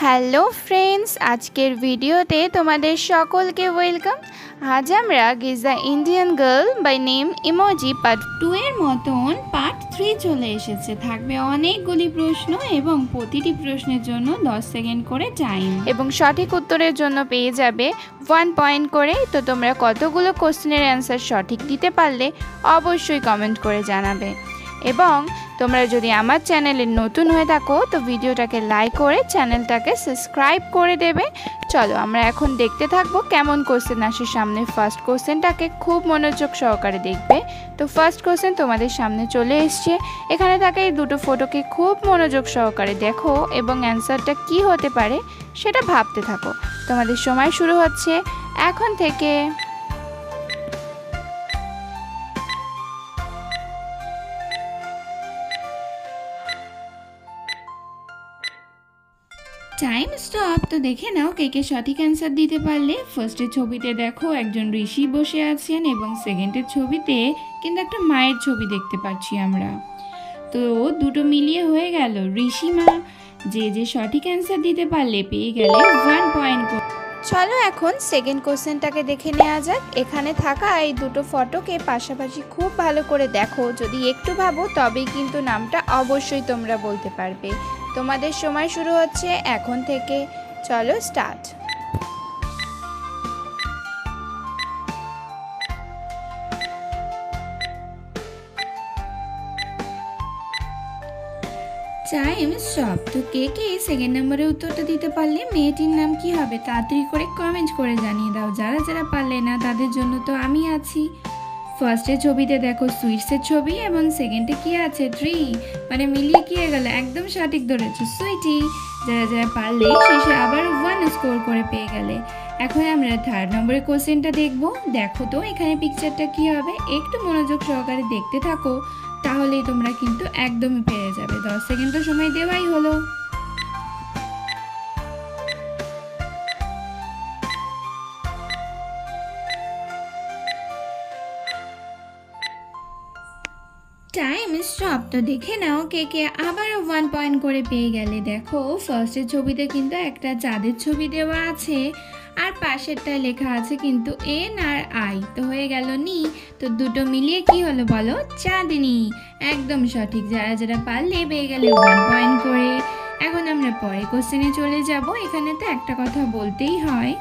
Hello friends, আজকের ভিডিওতে তোমাদের সকলকে ওয়েলকাম। আজ আমরা guess the Indian girl by name emoji part 2 এর মতন পার্ট 3 চলে এসেছে। থাকবে অনেকগুলি প্রশ্ন এবং প্রতিটি প্রশ্নের জন্য 10 সেকেন্ড করে টাইম, এবং সঠিক উত্তরের জন্য পেয়ে যাবে 1 পয়েন্ট করে। তো তোমরা কতগুলো কোশ্চেনের অ্যান্সার সঠিক দিতে পারলে অবশ্যই কমেন্ট করে জানাবে, এবং তোমরা যদি আমার চ্যানেলে নতুন হয়ে থাকো তো ভিডিওটাকে লাইক করে চ্যানেলটাকে সাবস্ক্রাইব করে দেবে। চলো আমরা এখন দেখতে থাকবো কেমন কোশ্চেন আসে সামনে। ফার্স্ট কোশ্চেনটাকে খুব মনোযোগ সহকারে দেখবে। তো ফার্স্ট কোশ্চেন তোমাদের সামনে চলে এসছে। এখানে থাকা এই দুটো ফটোকে খুব মনোযোগ সহকারে দেখো এবং অ্যান্সারটা কি হতে পারে সেটা ভাবতে থাকো। তোমাদের সময় শুরু হচ্ছে এখন থেকে। Time stop. তো দেখে নাও কে কে সঠিক অ্যান্সার দিতে পারলে। ফার্স্টের ছবিতে দেখো একজন ঋষি বসে আছেন, এবং সেকেন্ডের ছবিতে কিন্তু একটা মায়ের ছবি দেখতে পাচ্ছি আমরা। তো দুটো মিলিয়ে হয়ে গেল ঋষিমা। যে সঠিক অ্যান্সার দিতে পারলে পেয়ে গেলে 1 পয়েন্ট। চলো এখন সেকেন্ড কোশ্চেনটাকে দেখে নেওয়া যাক। এখানে থাকা এই দুটো ফটোকে পাশাপাশি খুব ভালো করে দেখো। যদি একটু ভাবো তবেই কিন্তু নামটা অবশ্যই তোমরা বলতে পারবে। তোমাদের সময় শুরু হচ্ছে এখন থেকে। চলো স্টার্ট। Time stop. তো কে কে সেকেন্ড নম্বরের উত্তরটা দিতে পারলে মেয়েটির নাম কি হবে তাড়াতাড়ি করে কমেন্ট করে জানিয়ে দাও। যারা যারা পারলে না তাদের জন্য তো আমি আছি। ফার্স্টের ছবিতে দেখো সুইটসের ছবি, এবং সেকেন্ডে কি আছে ট্রি, মানে মিলিয়ে কি হয়ে গেল একদম সঠিক ধরেছো সুইটি। যারা যারা পারলে শেষে আবার 1 স্কোর করে পেয়ে গেলে। এখন আমরা থার্ড নম্বরের কোশ্চেনটা দেখবো। দেখো তো এখানে পিকচারটা কি হবে, একটু মনোযোগ সহকারে দেখতে থাকো, তাহলেই তোমরা কিন্তু একদমই পেরে যাবে। 10 সেকেন্ড তো সময় দেওয়াই হলো। Time stop. তো দেখে নাও কে কে আবারও 1 পয়েন্ট করে পেয়ে গেলে। দেখো ফার্স্টের ছবিতে কিন্তু একটা চাঁদের ছবি দেওয়া আছে, আর পাশেরটায় লেখা আছে কিন্তু এন আর আই, তো হয়ে গেল নি। তো দুটো মিলিয়ে কি হলো বলো, চাঁদনি। একদম সঠিক। যারা যারা পারলে পেয়ে গেলে 1 পয়েন্ট করে। এখন আমরা পরে কোশ্চেনে চলে যাব। এখানে তো একটা কথা বলতেই হয়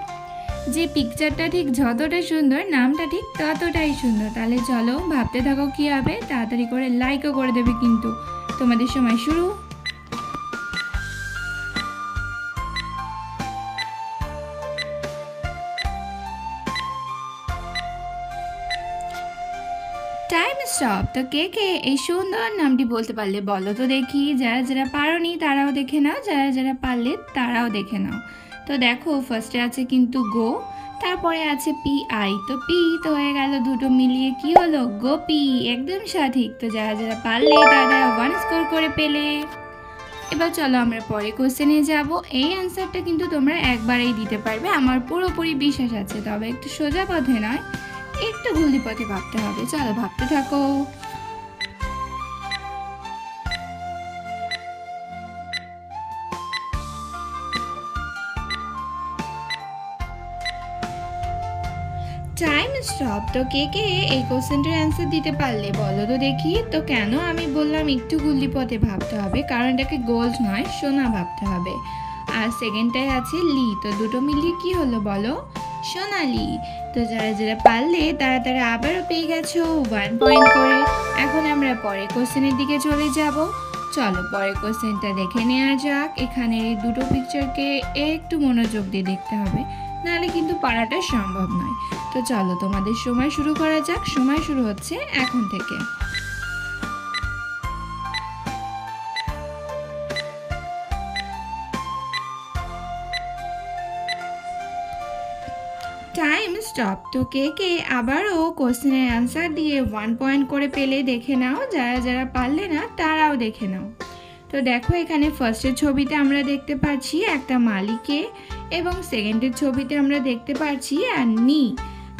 যে পিকচারটা ঠিক যতটা সুন্দর নামটা ঠিক ততটাই সুন্দর। তাহলে চলো ভাবতে থাকো কি হবে, তাড়াতাড়ি করে লাইকও করে দেবে কিন্তু। তোমাদের সময় শুরু। Time stop. তো কে কে এই সুন্দর নামটি বলতে পারলে বলো তো দেখি। যারা যারা পারোনি তারাও দেখে নাও, যারা যারা পারলে তারাও দেখে নাও। তো দেখো ফার্স্টে আছে কিন্তু গো, তারপরে আছে পি আই। তো পি তো হয়ে গেল দুটো মিলিয়ে কি হলো, গোপি। একদম সঠিক। তো যারা যারা পারলে তারা 1 স্কোর করে পেলে। এবার চলো আমরা পরে কোশ্চেনে যাব। এই অ্যান্সারটা কিন্তু তোমরা একবারেই দিতে পারবে, আমার পুরোপুরি বিশ্বাস আছে। তবে একটু সোজা পথে নয়, একটু ভুলি পথে ভাবতে হবে। চলো ভাবতে থাকো। Time stop. তো কে কে এই কোশ্চেনটার অ্যান্সার দিতে পারলে বলো তো দেখি। তো কেন আমি বললাম একটু গুল্লি পথে ভাবতে হবে, কারণ এটাকে গোল্ড নয় সোনা ভাবতে হবে। আর সেকেন্ডটায় আছে লি, তো দুটো মিলিয়ে কি হলো বলো, সোনালি। তো যারা যারা পারলে তারা তারা আবারও পেয়ে গেছো 1 পয়েন্ট করে। এখন আমরা পরের কোশ্চেনের দিকে চলে যাব। চলো পরের কোশ্চেনটা দেখে নেওয়া যাক। এখানে এই দুটো পিকচারকে একটু মনোযোগ দিয়ে দেখতে হবে, নাহলে কিন্তু পারাটা সম্ভব নয়। তো চলো তোমাদের সময় শুরু করা যাক। সময় শুরু হচ্ছে এখন থেকে। Time stop. তো কে কে আবারও কোশ্চেনের অ্যান্সার দিয়ে 1 পয়েন্ট করে পেলে দেখে নাও। যারা যারা পারলে না তারাও দেখে নাও। তো দেখো এখানে ফার্স্টের ছবিতে আমরা দেখতে পাচ্ছি একটা মালিকে, এবং সেকেন্ডের ছবিতে আমরা দেখতে পাচ্ছি আর নি।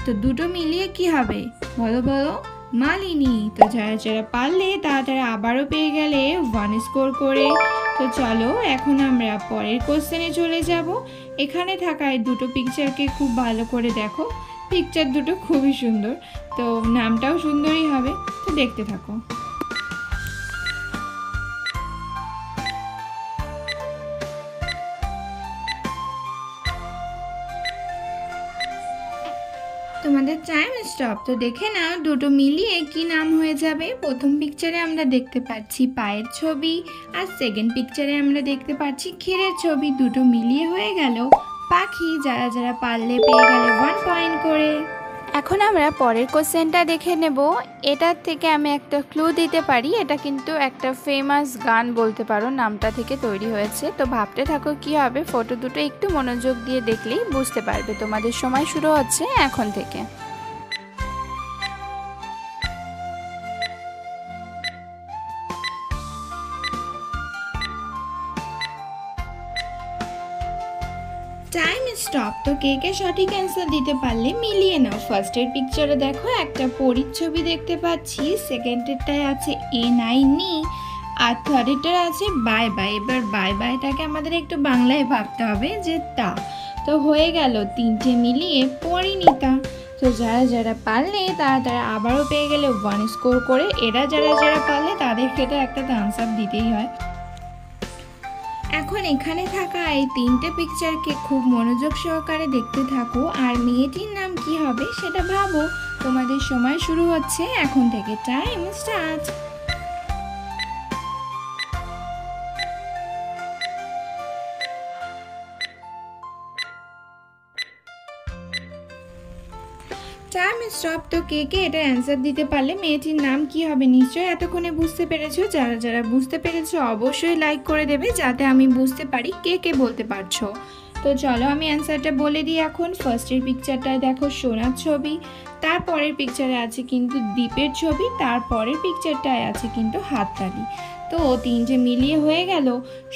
তো দুটো মিলিয়ে কি হবে বলো বলো, মালিনী। তো যারা যারা পারলে তারা আবারও পেয়ে গেলে 1 স্কোর করে। তো চলো এখন আমরা পরের কোশ্চেনে চলে যাব। এখানে থাকা এই দুটো পিকচারকে খুব ভালো করে দেখো। পিকচার দুটো খুবই সুন্দর, তো নামটাও সুন্দরই হবে, তো দেখতে থাকো। তোমাদের টাইম স্টপ। তো দেখে নাও দুটো মিলিয়ে কি নাম হয়ে যাবে। প্রথম পিকচারে আমরা দেখতে পাচ্ছি পায়ের ছবি, আর সেকেন্ড পিকচারে আমরা দেখতে পাচ্ছি ক্ষীরের ছবি। দুটো মিলিয়ে হয়ে গেল পাখি। যারা যারা পারলে পেয়ে গেলে 1 পয়েন্ট করে। এখন আমরা পরের কোশ্চেনটা দেখে নেব। এটার থেকে আমি একটা ক্লু দিতে পারি, এটা কিন্তু একটা ফেমাস গান বলতে পারো, নামটা থেকে তৈরি হয়েছে। তো ভাবতে থাকো কি হবে। ফটো দুটো একটু মনোযোগ দিয়ে দেখলেই বুঝতে পারবে। তোমাদের সময় শুরু হচ্ছে এখন থেকে। Time stop. তো কে কে সঠিক অ্যান্সার দিতে পারলে মিলিয়ে নাও। ফার্স্টের পিকচারে দেখো একটা পরীর ছবি দেখতে পাচ্ছি, সেকেন্ডেরটায় আছে NINE, আর থার্ডেরটায় আছে বাই বাই। এবার বাই বাইটাকে আমাদের একটু বাংলায় ভাবতে হবে যে তা। তো হয়ে গেল তিনটে মিলিয়ে পরিণীতা। তো যারা যারা পারলে তারা আবারও পেয়ে গেলে 1 স্কোর করে। এরা যারা যারা পারলে তাদেরকে তো একটা থামস আপ দিতেই হয়। এখন এখানে থাকা এই তিনটে পিকচারকে খুব মনোযোগ সহকারে দেখতে থাকো, আর মেয়েটির নাম কি হবে সেটা ভাবো। তোমাদের সময় শুরু হচ্ছে এখন থেকে। Time start. Time stop. তো কে কে এটা অ্যান্সার দিতে পারলে মেয়েটির নাম কি হবে নিশ্চয়ই এতক্ষণে বুঝতে পেরেছো। যারা যারা বুঝতে পেরেছো অবশ্যই লাইক করে দেবে, যাতে আমি বুঝতে পারি কে কে বলতে পারছো। তো চলো আমি অ্যান্সারটা বলে দিই এখন। ফার্স্টের পিকচারটায় দেখো সোনার ছবি, তারপরের পিকচারে আছে কিন্তু দ্বীপের ছবি, তারপরের পিকচারটায় আছে কিন্তু হাততালি। তো তিনটে মিলিয়ে হয়ে গেল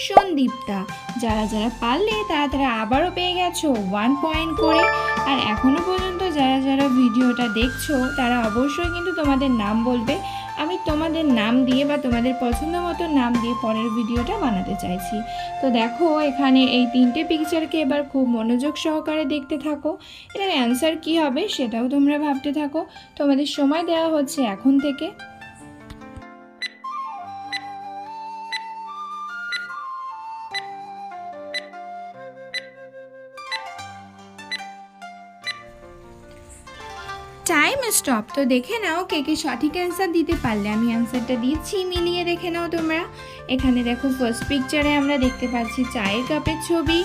সন্দীপ্তা। যারা যারা পারলে তারা আবারও পেয়ে গেছো 1 পয়েন্ট করে। আর এখনো পর্যন্ত যারা যারা ভিডিওটা দেখছো তারা অবশ্যই কিন্তু তোমাদের নাম বলবে। আমি তোমাদের নাম দিয়ে বা তোমাদের পছন্দ মতো নাম দিয়ে পরের ভিডিওটা বানাতে চাইছি। তো দেখো এখানে এই তিনটে পিকচারকে এবার খুব মনোযোগ সহকারে দেখতে থাকো। এটার অ্যান্সার কি হবে সেটাও তোমরা ভাবতে থাকো। তোমাদের সময় দেওয়া হচ্ছে এখন থেকে। Time stop. তো দেখে নাও কে কে সঠিক অ্যান্সার দিতে পারলে। আমি অ্যান্সারটা দিচ্ছি, মিলিয়ে দেখে নাও তোমরা। এখানে দেখো ফার্স্ট পিকচারে আমরা দেখতে পাচ্ছি চায়ের কাপের ছবি,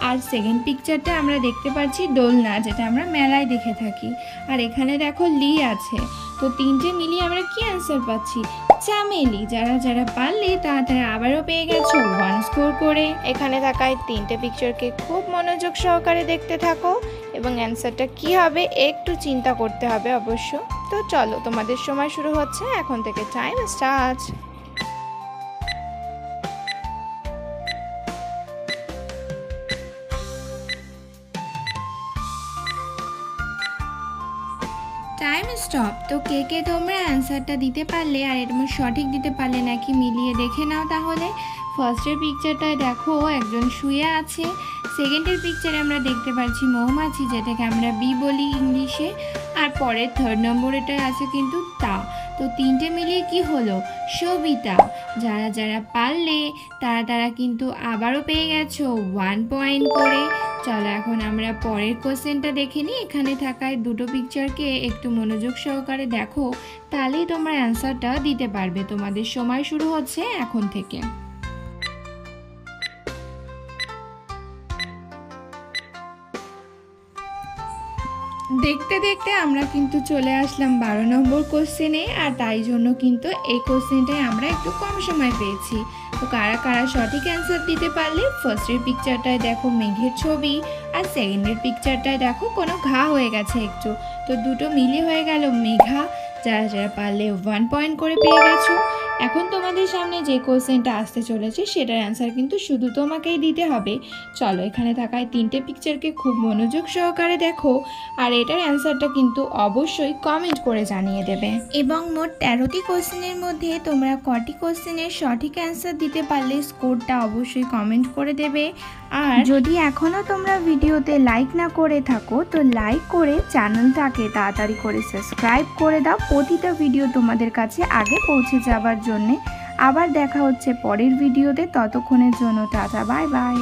আর সেকেন্ড পিকচারটা আমরা দেখতে পাচ্ছি দোলনা, যেটা আমরা মেলায় দেখে থাকি। আর এখানে দেখো লি আছে। তো তিনটে মিলিয়ে আমরা কি অ্যান্সার পাচ্ছি? চামেলি। যারা যারা পারলে তারা আবারও পেয়ে গেছো 1 স্কোর করে। এখানে থাকা এই তিনটে পিকচারকে খুব মনোযোগ সহকারে দেখতে থাকো, এবং অ্যান্সারটা কি হবে একটু চিন্তা করতে হবে অবশ্য। তো চলো তোমাদের সময় শুরু হচ্ছে এখন থেকে। Time start. Time stop. তো কে কে তোমরা অ্যান্সারটা দিতে পারলে, আর এর মধ্যে সঠিক দিতে পারলে নাকি মিলিয়ে দেখে নাও তাহলে। ফার্স্টের পিকচারটায় দেখো একজন শুয়ে আছে, সেকেন্ডের পিকচারে আমরা দেখতে পাচ্ছি মৌমাছি, যেটাকে আমরা বি বলি ইংলিশে, আর পরের থার্ড নম্বরেটায় আছে কিন্তু তা। তো তিনটে মিলিয়ে কি হলো? সবিতা। যারা যারা পারলে তারা কিন্তু আবারও পেয়ে গেছো 1 পয়েন্ট করে। চলো এখন আমরা পরের কোশ্চেনটা দেখে নিই। এখানে থাকায় দুটো পিকচারকে একটু মনোযোগ সহকারে দেখো, তাহলেই তোমরা অ্যান্সারটা দিতে পারবে। তোমাদের সময় শুরু হচ্ছে এখন থেকে। দেখতে দেখতে আমরা কিন্তু চলে আসলাম 12 নম্বর কোশ্চেনে, আর তাই জন্য কিন্তু এই কোশ্চেনটায় আমরা একটু কম সময় পেয়েছি। তো কারা কারা সঠিক অ্যান্সার দিতে পারলে? ফার্স্টের পিকচারটায় দেখো মেঘের ছবি, আর সেকেন্ডের পিকচারটায় দেখো কোনো ঘা হয়ে গেছে একটু। তো দুটো মিলিয়ে হয়ে গেল মেঘা। যারা যারা পারলে 1 পয়েন্ট করে পেয়ে গেছো। এখন তোমাদের সামনে যে কোশ্চেনটা আসতে চলেছে সেটার অ্যান্সার কিন্তু শুধু তোমাকেই দিতে হবে। চলো এখানে থাকা 3টে পিকচারকে খুব মনোযোগ সহকারে দেখো আর এটার অ্যান্সারটা কিন্তু অবশ্যই কমেন্ট করে জানিয়ে দেবে। এবং মোট 13টি কোশ্চেনের মধ্যে তোমরা কটি কোশ্চেনের সঠিক অ্যান্সার দিতে পারলে স্কোরটা অবশ্যই কমেন্ট করে দেবে। আর যদি এখনও তোমরা ভিডিওতে লাইক না করে থাকো তো লাইক করে চ্যানেলটাকে তাড়াতাড়ি করে সাবস্ক্রাইব করে দাও প্রতিটা ভিডিও তোমাদের কাছে আগে পৌঁছে যাবার জন্যে। আবার দেখা হচ্ছে পরের ভিডিওতে, ততক্ষণের জন্য টাটা বাই বাই।